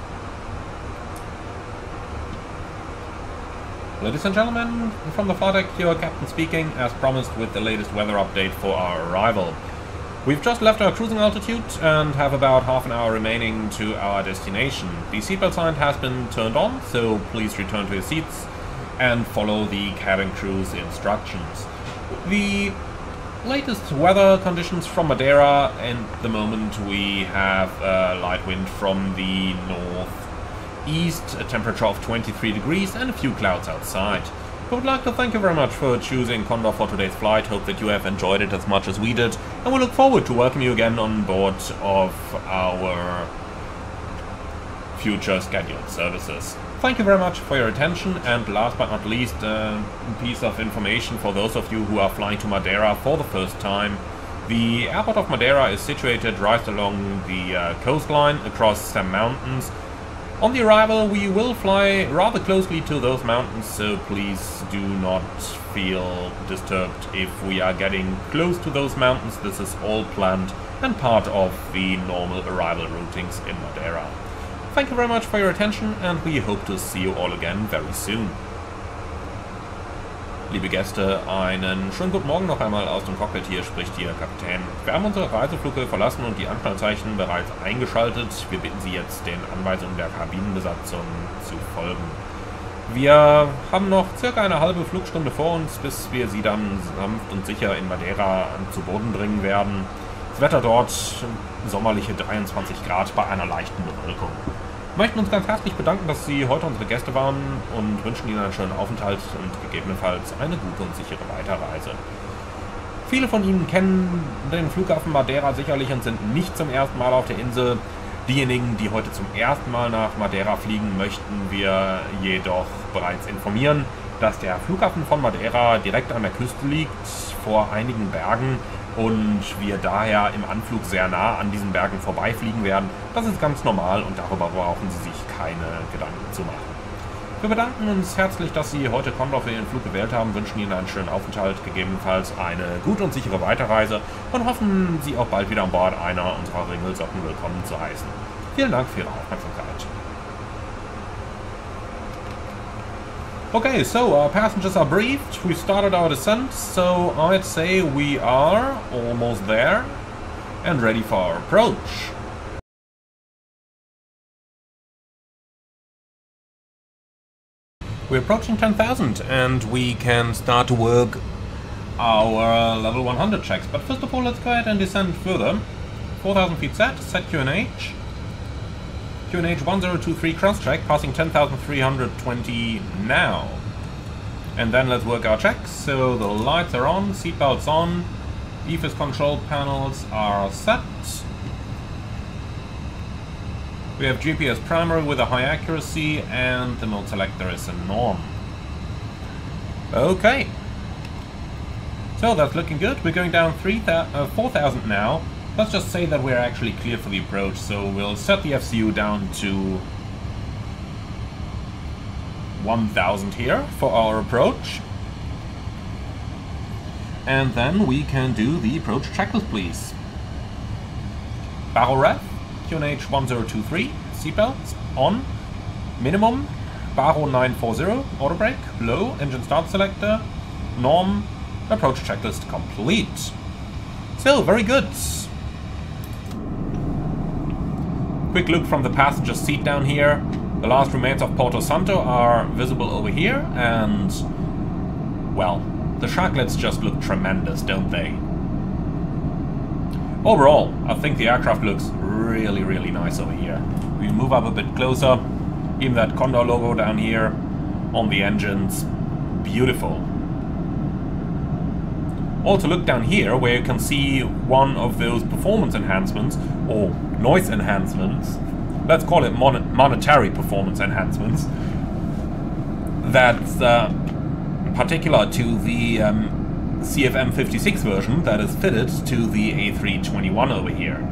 Ladies and gentlemen, from the flight deck, your captain speaking, as promised with the latest weather update for our arrival. We've just left our cruising altitude and have about half an hour remaining to our destination. The seatbelt sign has been turned on, so please return to your seats and follow the cabin crew's instructions. The latest weather conditions from Madeira, and at the moment we have a light wind from the northeast, a temperature of 23 degrees and a few clouds outside. I would like to thank you very much for choosing Condor for today's flight. Hope that you have enjoyed it as much as we did, and we look forward to welcoming you again on board of our future scheduled services. Thank you very much for your attention, and last but not least, a piece of information for those of you who are flying to Madeira for the first time. The airport of Madeira is situated right along the coastline across some mountains. On the arrival, we will fly rather closely to those mountains, so please do not feel disturbed if we are getting close to those mountains. This is all planned and part of the normal arrival routings in Madeira. Thank you very much for your attention, and we hope to see you all again very soon. Liebe Gäste, einen schönen guten Morgen noch einmal aus dem Cockpit. Hier spricht Ihr Kapitän. Wir haben unsere Reiseflughöhe verlassen und die Anfallzeichen bereits eingeschaltet. Wir bitten Sie jetzt, den Anweisungen der Kabinenbesatzung zu folgen. Wir haben noch circa eine halbe Flugstunde vor uns, bis wir Sie dann sanft und sicher in Madeira zu Boden bringen werden. Das Wetter dort sommerliche 23 Grad bei einer leichten Bewölkung. Wir möchten uns ganz herzlich bedanken, dass Sie heute unsere Gäste waren und wünschen Ihnen einen schönen Aufenthalt und gegebenenfalls eine gute und sichere Weiterreise. Viele von Ihnen kennen den Flughafen Madeira sicherlich und sind nicht zum ersten Mal auf der Insel. Diejenigen, die heute zum ersten Mal nach Madeira fliegen, möchten wir jedoch bereits informieren, dass der Flughafen von Madeira direkt an der Küste liegt, vor einigen Bergen, und wir daher im Anflug sehr nah an diesen Bergen vorbeifliegen werden. Das ist ganz normal und darüber brauchen Sie sich keine Gedanken zu machen. Wir bedanken uns herzlich, dass Sie heute Condor für Ihren Flug gewählt haben, wünschen Ihnen einen schönen Aufenthalt, gegebenenfalls eine gute und sichere Weiterreise und hoffen, Sie auch bald wieder an Bord einer unserer Ringelsocken willkommen zu heißen. Vielen Dank für Ihre Aufmerksamkeit. Okay, so passengers are briefed. We started our descent, so I'd say we are almost there and ready for our approach. We're approaching 10,000 and we can start to work our level 100 checks. But first of all, let's go ahead and descend further. 4,000 feet set QNH. QNH 1023 cross-check, passing 10,320 now. And then let's work our checks. So the lights are on, seatbelts on, EFIS control panels are set. We have GPS primary with a high accuracy, and the mode selector is a norm. Okay. So that's looking good. We're going down 4,000 now. Let's just say that we're actually clear for the approach, so we'll set the FCU down to 1,000 here for our approach. And then we can do the approach checklist, please. Barrel ref, QNH 1023, seatbelts on, minimum, Baro 940, auto brake, low, engine start selector, norm, approach checklist complete. So, very good. Quick look from the passenger seat down here. The last remains of Porto Santo are visible over here, and, well, the sharklets just look tremendous, don't they? Overall, I think the aircraft looks really, really nice over here. We move up a bit closer. Even that Condor logo down here on the engines, beautiful. Also look down here where you can see one of those performance enhancements, or noise enhancements, let's call it monetary performance enhancements, that's particular to the CFM56 version that is fitted to the A321 over here.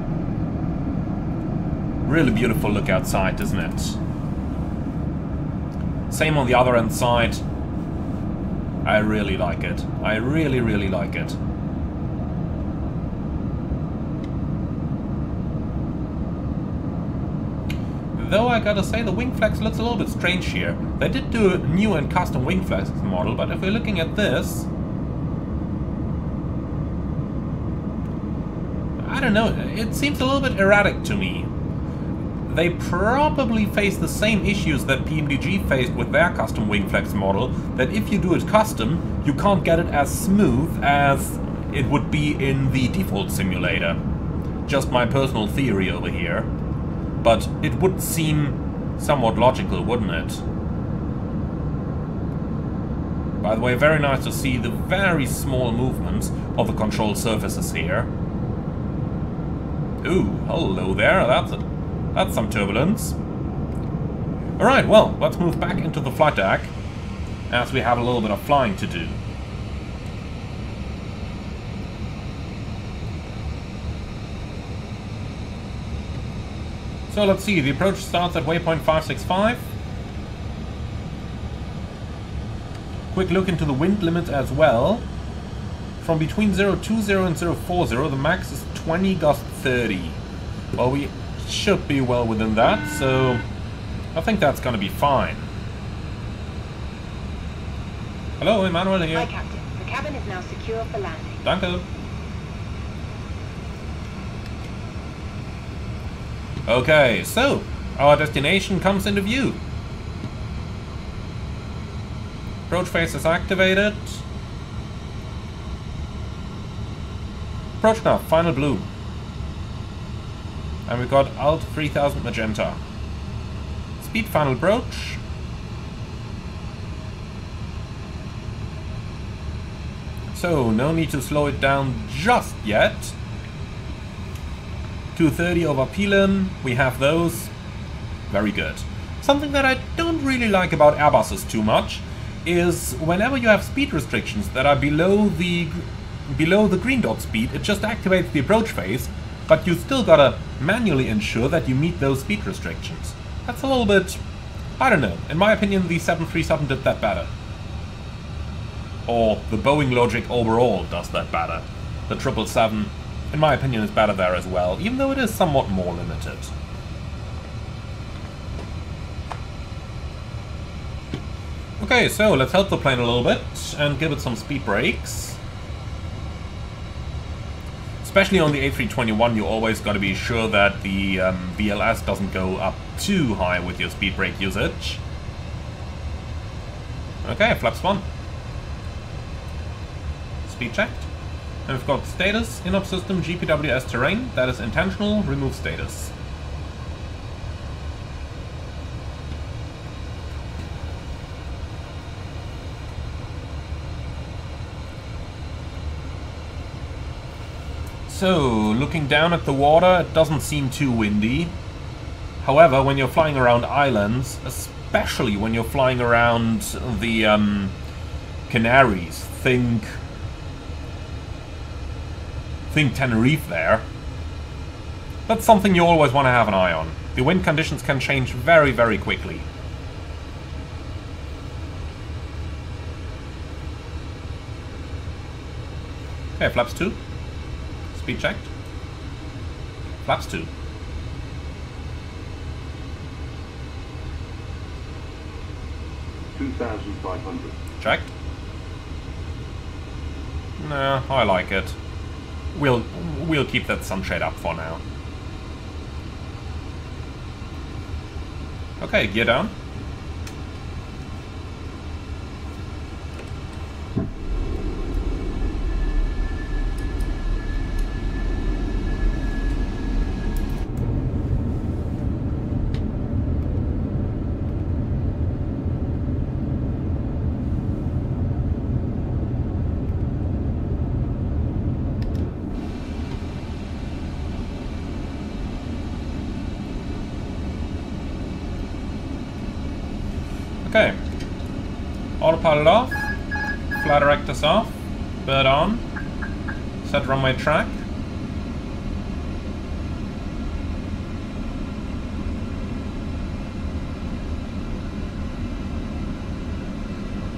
Really beautiful look outside, isn't it? Same on the other end side. I really like it. I really, really like it. Though I gotta say the wing flex looks a little bit strange here. They did do a new and custom wing flex model, but if we're looking at this, I don't know, it seems a little bit erratic to me. They probably face the same issues that PMDG faced with their custom wing flex model, that if you do it custom, you can't get it as smooth as it would be in the default simulator. Just my personal theory over here. But it would seem somewhat logical, wouldn't it? By the way, very nice to see the very small movements of the control surfaces here. Ooh, hello there, that's some turbulence. Alright, well, let's move back into the flight deck, as we have a little bit of flying to do. So let's see, the approach starts at waypoint 565. Quick look into the wind limit as well. From between 020 and 040, the max is 20, gust 30. Well, we should be well within that, so I think that's gonna be fine. Hello, Emmanuel here. Hi, Captain. The cabin is now secure for landing. Danke. Okay, so our destination comes into view. Approach phase is activated. Approach nav, final blue. And we've got alt 3000 magenta. Speed final approach. So, no need to slow it down just yet. 230 over Pelin, we have those. Very good. Something that I don't really like about Airbuses too much is whenever you have speed restrictions that are below the green dot speed, it just activates the approach phase, but you still gotta manually ensure that you meet those speed restrictions. That's a little bit, I don't know, in my opinion the 737 did that better. Or the Boeing logic overall does that better. The 777, in my opinion, is better there as well, even though it is somewhat more limited. Okay, so let's help the plane a little bit and give it some speed brakes. Especially on the A321, you always got to be sure that the VLS doesn't go up too high with your speed brake usage. Okay, flaps 1. Speed checked. And we've got status, in-op system, GPWS terrain, that is intentional, remove status. So, looking down at the water, it doesn't seem too windy. However, when you're flying around islands, especially when you're flying around the Canaries, think Tenerife there, that's something you always want to have an eye on. The wind conditions can change very, very quickly. Okay, flaps 2. Speed checked. Flaps 2. $2,500. Checked. Nah, I like it. We'll keep that sunshade up for now. Okay, gear down. Okay, autopilot off, flight directors off, bird on, set runway track.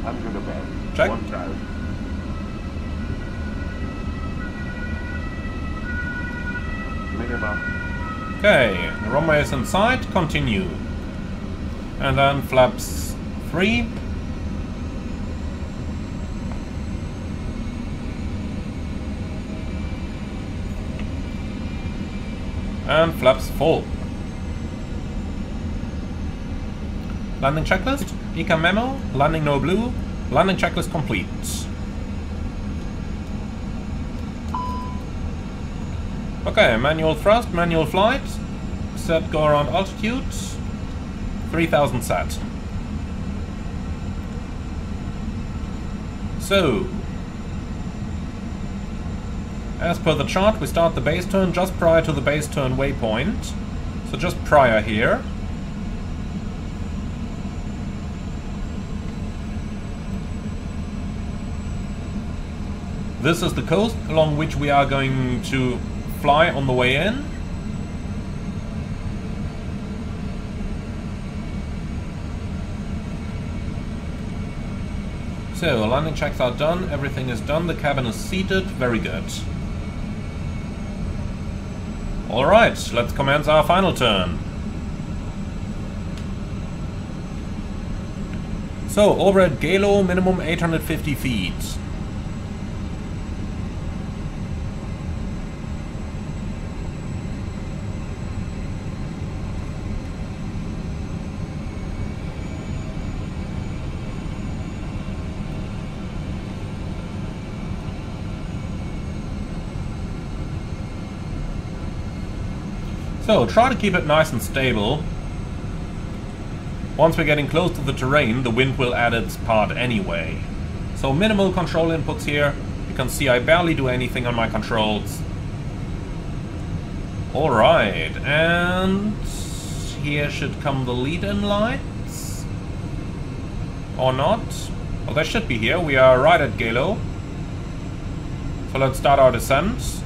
I'm gonna bed. Check. 1,000. Minimum Okay, the runway is in sight, continue. And then flaps 3. And flaps 4. Landing checklist, ECAM memo, landing no blue, landing checklist complete. Okay, manual thrust, manual flight, set go around altitude, 3000 set. So, as per the chart, we start the base turn just prior to the base turn waypoint. So just prior here. This is the coast along which we are going to fly on the way in. So, landing checks are done, everything is done, the cabin is seated, very good. Alright, let's commence our final turn. So, over at Galo, minimum 850 feet. So, try to keep it nice and stable. Once we're getting close to the terrain, the wind will add its part anyway. So, minimal control inputs here. You can see I barely do anything on my controls. Alright, and here should come the lead-in lights. Or not. Well, they should be here. We are right at Galo. So, let's start our descent.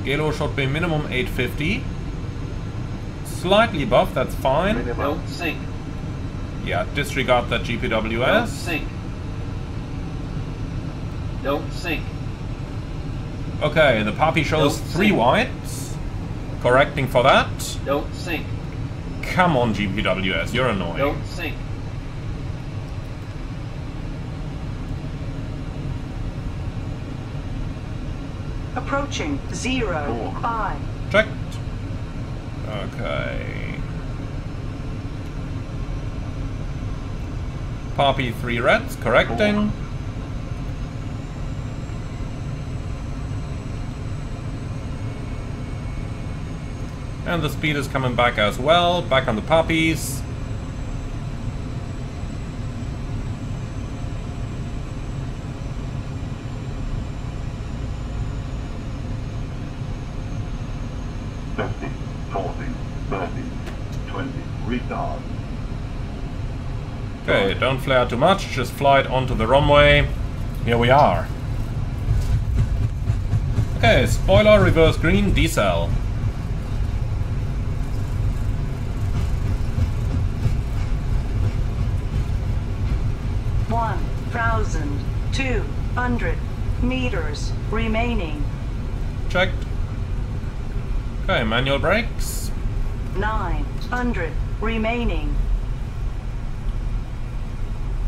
Galo should be minimum 850. Slightly above, that's fine. Don't sink. Yeah, disregard that GPWS. Don't sink. Don't sink. Okay, the Papi shows Don't 3 sink. whites. Correcting for that. Don't sink. Come on, GPWS, you're annoying. Don't sink. Approaching 0-5. Checked. Okay. Papi 3 reds, correcting. And the speed is coming back as well. Back on the Papis. Okay, don't flare too much, just fly it onto the runway. Here we are. Okay, spoiler, reverse green, decel. One 1,200 meters remaining. Checked. Okay, manual brakes. 900 remaining.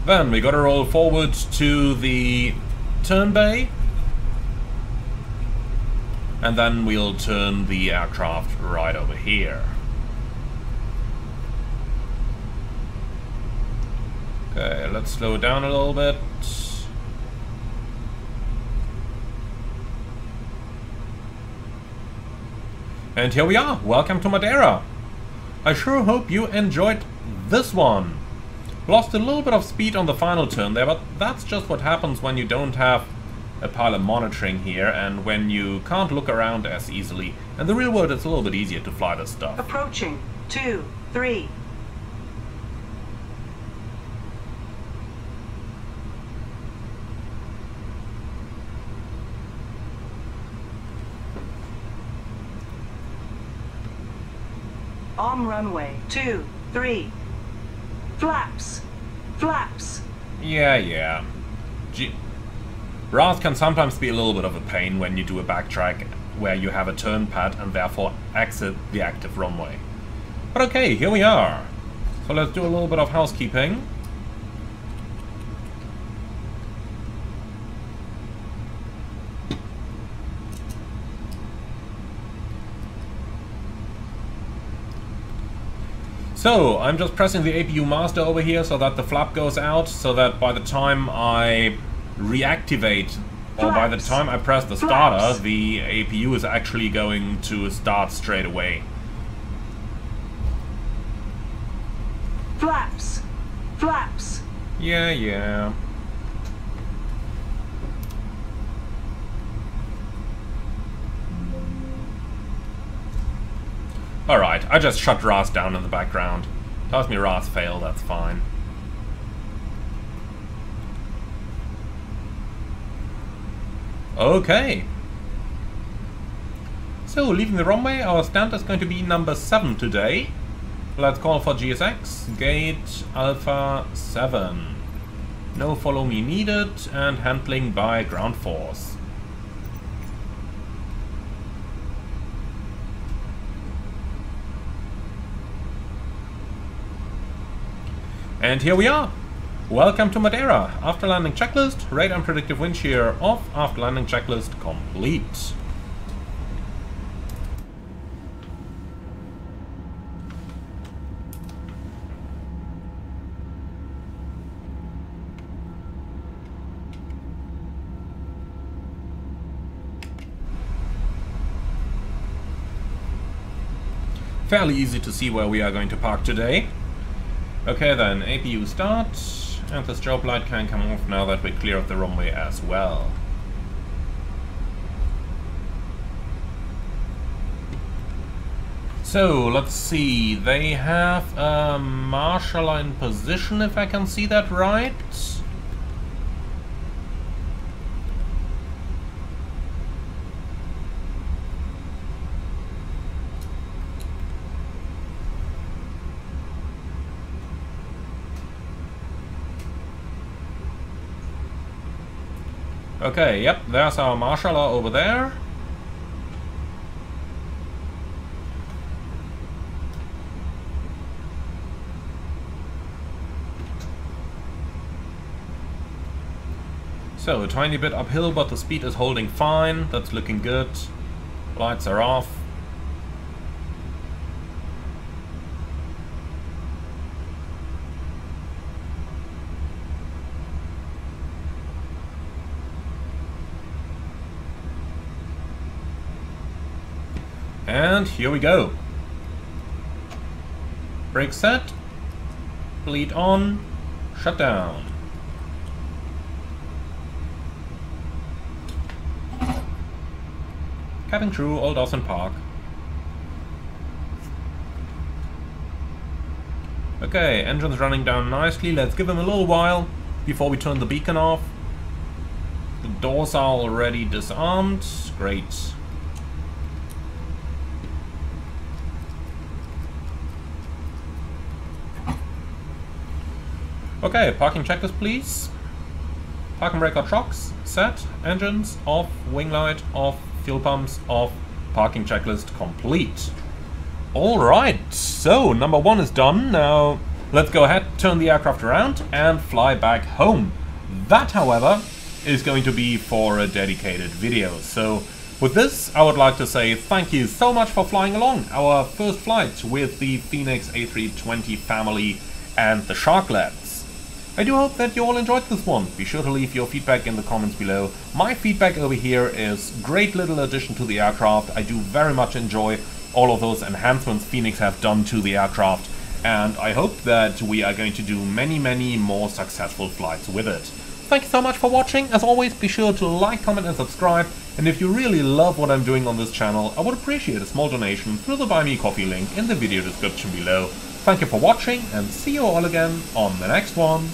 Then we gotta roll forward to the turn bay. And then we'll turn the aircraft right over here. Okay, let's slow down a little bit. And here we are. Welcome to Madeira. I sure hope you enjoyed this one. Lost a little bit of speed on the final turn there, but that's just what happens when you don't have a pilot monitoring here and when you can't look around as easily. In the real world, it's a little bit easier to fly this stuff. Approaching 2-3. On runway 2-3. Flaps! Flaps! Yeah. RAS can sometimes be a little bit of a pain when you do a backtrack where you have a turn pad and therefore exit the active runway. But okay, here we are. So let's do a little bit of housekeeping. So, I'm just pressing the APU master over here so that the flap goes out, so that by the time I reactivate, or by the time I press the starter, the APU is actually going to start straight away. Flaps. Flaps. Yeah. Alright, I just shut RAS down in the background. Tells me RAS failed, that's fine. Okay. So, leaving the runway, our stand is going to be number 7 today. Let's call for GSX, gate Alpha 7. No follow me needed, and handling by ground force. And here we are! Welcome to Madeira! After landing checklist, radar and predictive wind shear off, after landing checklist complete. Fairly easy to see where we are going to park today. Okay then, APU start, and the strobe light can come off now that we cleared the runway as well. So, let's see, they have a marshaller in position, if I can see that right. Okay, yep, there's our marshaller over there. So, a tiny bit uphill, but the speed is holding fine. That's looking good. Lights are off. And here we go. Brake set. Bleed on. Shut down. Cabin crew, all doors in park. Okay, engine's running down nicely. Let's give them a little while before we turn the beacon off. The doors are already disarmed. Great. Okay, parking checklist please. Parking brake shocks, set, engines, off, wing light, off, fuel pumps, off, parking checklist complete. Alright, so number 1 is done. Now let's go ahead, turn the aircraft around and fly back home. That, however, is going to be for a dedicated video. So with this, I would like to say thank you so much for flying along our first flight with the Fenix A320 family and the Sharklets. I do hope that you all enjoyed this one. Be sure to leave your feedback in the comments below. My feedback over here is great little addition to the aircraft. I do very much enjoy all of those enhancements Fenix have done to the aircraft, and I hope that we are going to do many more successful flights with it. Thank you so much for watching. As always, be sure to like, comment and subscribe, and if you really love what I'm doing on this channel, I would appreciate a small donation through the Buy Me Coffee link in the video description below. Thank you for watching, and see you all again on the next one.